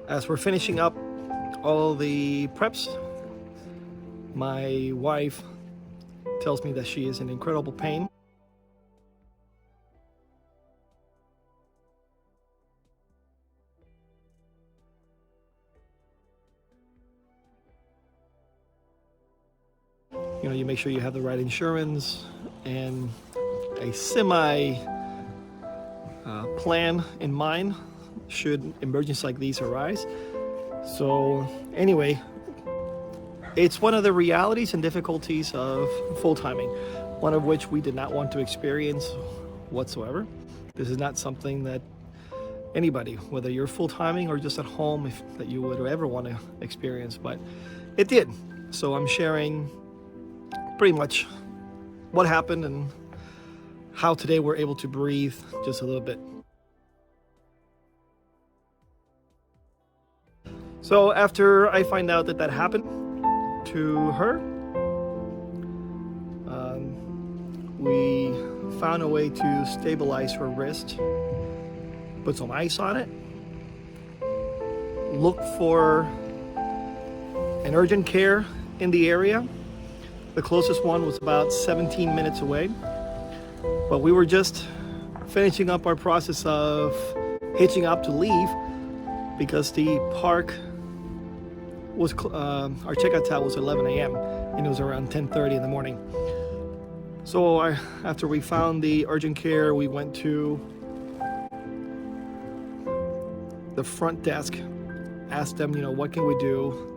As we're finishing up all the preps, my wife tells me that she is in incredible pain. You know, you make sure you have the right insurance and a semi plan in mind should emergencies like these arise. So anyway, it's one of the realities and difficulties of full timing, one of which we did not want to experience whatsoever. This is not something that anybody, whether you're full timing or just at home, that you would ever want to experience, but it did. So I'm sharing pretty much what happened and how today we're able to breathe just a little bit. So after I find out that happened to her, we found a way to stabilize her wrist, put some ice on it, look for an urgent care in the area. The closest one was about 17 minutes away, but we were just finishing up our process of hitching up to leave because the park was our checkout time was 11 a.m. and it was around 10:30 in the morning. So after we found the urgent care, we went to the front desk, asked them, you know, what can we do?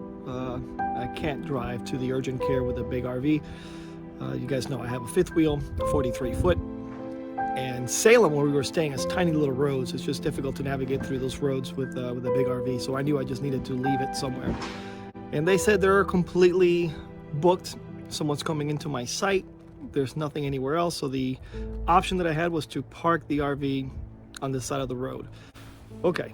I can't drive to the urgent care with a big RV. You guys know I have a fifth wheel, 43 foot. And Salem, where we were staying, has tiny little roads. It's just difficult to navigate through those roads with a big RV. So I knew I just needed to leave it somewhere. And they said they're completely booked. Someone's coming into my site. There's nothing anywhere else. So the option that I had was to park the RV on the side of the road. Okay.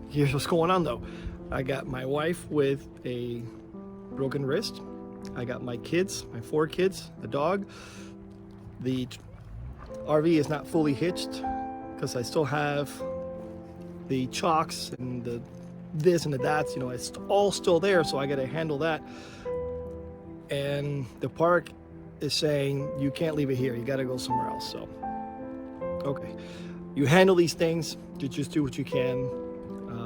Here's what's going on though. I got my wife with a broken wrist. I got my kids, my 4 kids, the dog. The RV is not fully hitched because I still have the chocks and the this and the that's, you know, it's all still there, so I got to handle that. And the park is saying you can't leave it here, you got to go somewhere else. So okay, you handle these things, you just do what you can.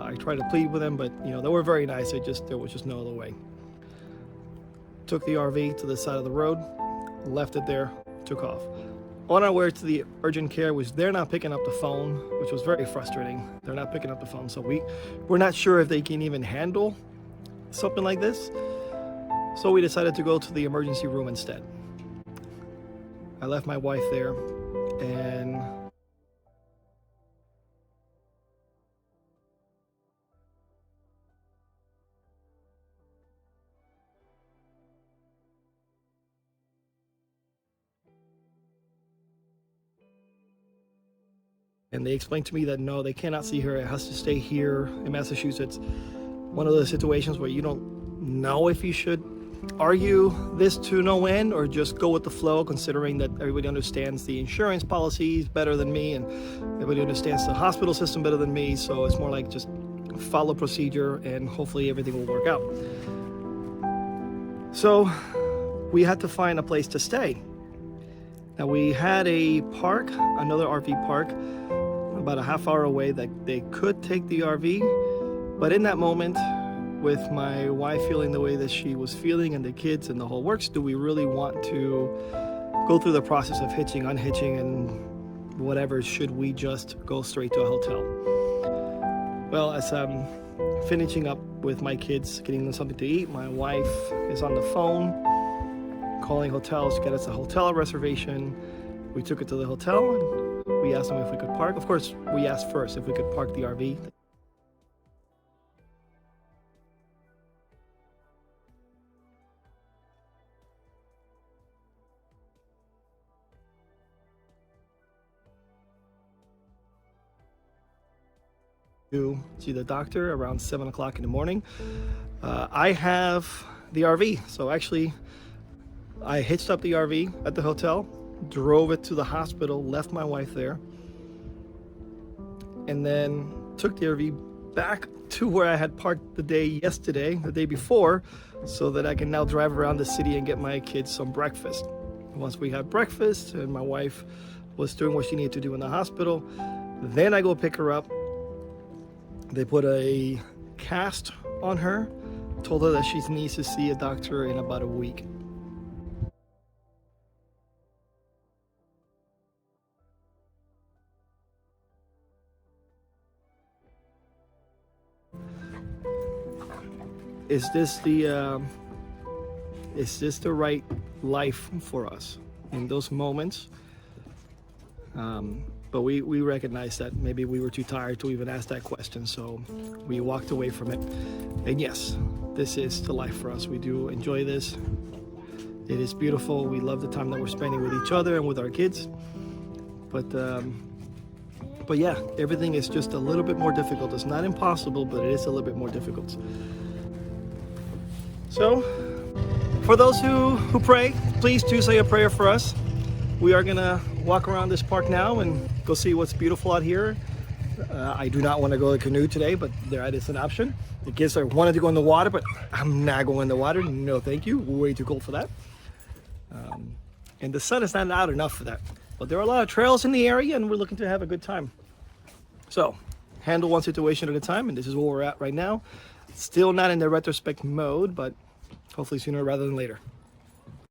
I tried to plead with them, but you know, they were very nice. There was just no other way. Took the RV to the side of the road, left it there, took off. On our way to the urgent care, which they're not picking up the phone, which was very frustrating. They're not picking up the phone, so we're not sure if they can even handle something like this. So we decided to go to the emergency room instead. I left my wife there, and they explained to me that no, they cannot see her. It has to stay here in Massachusetts. One of those situations where you don't know if you should argue this to no end or just go with the flow, considering that everybody understands the insurance policies better than me and everybody understands the hospital system better than me. So it's more like just follow procedure and hopefully everything will work out. So we had to find a place to stay. Now we had a park, another RV park, about a half hour away that they could take the RV, but in that moment, with my wife feeling the way that she was feeling and the kids and the whole works, do we really want to go through the process of hitching, unhitching, and whatever? Should we just go straight to a hotel? Well, as I'm finishing up with my kids, getting them something to eat, my wife is on the phone, calling hotels to get us a hotel reservation. We took it to the hotel and we asked them if we could park. Of course, we asked first if we could park the RV. To see the doctor around 7 o'clock in the morning. I have the RV, so actually I hitched up the RV at the hotel, drove it to the hospital, left my wife there, and then took the RV back to where I had parked the day before, so that I can now drive around the city and get my kids some breakfast. Once we had breakfast and my wife was doing what she needed to do in the hospital, then I go pick her up. They put a cast on her, told her that she needs to see a doctor in about a week. Is this the right life for us in those moments? But we recognized that maybe we were too tired to even ask that question, so we walked away from it. And yes, this is the life for us. We do enjoy this. It is beautiful. We love the time that we're spending with each other and with our kids. But yeah, everything is just a little bit more difficult. It's not impossible, but it is a little bit more difficult. So, for those who pray, please do say a prayer for us. We are gonna walk around this park now and go see what's beautiful out here. I do not want to go to canoe today, but that is an option. The kids wanted to go in the water, but I'm not going in the water. No, thank you. Way too cold for that. And the sun is not out enough for that. But there are a lot of trails in the area, and we're looking to have a good time. So, handle one situation at a time, and this is where we're at right now. Still not in the retrospect mode, but hopefully sooner rather than later.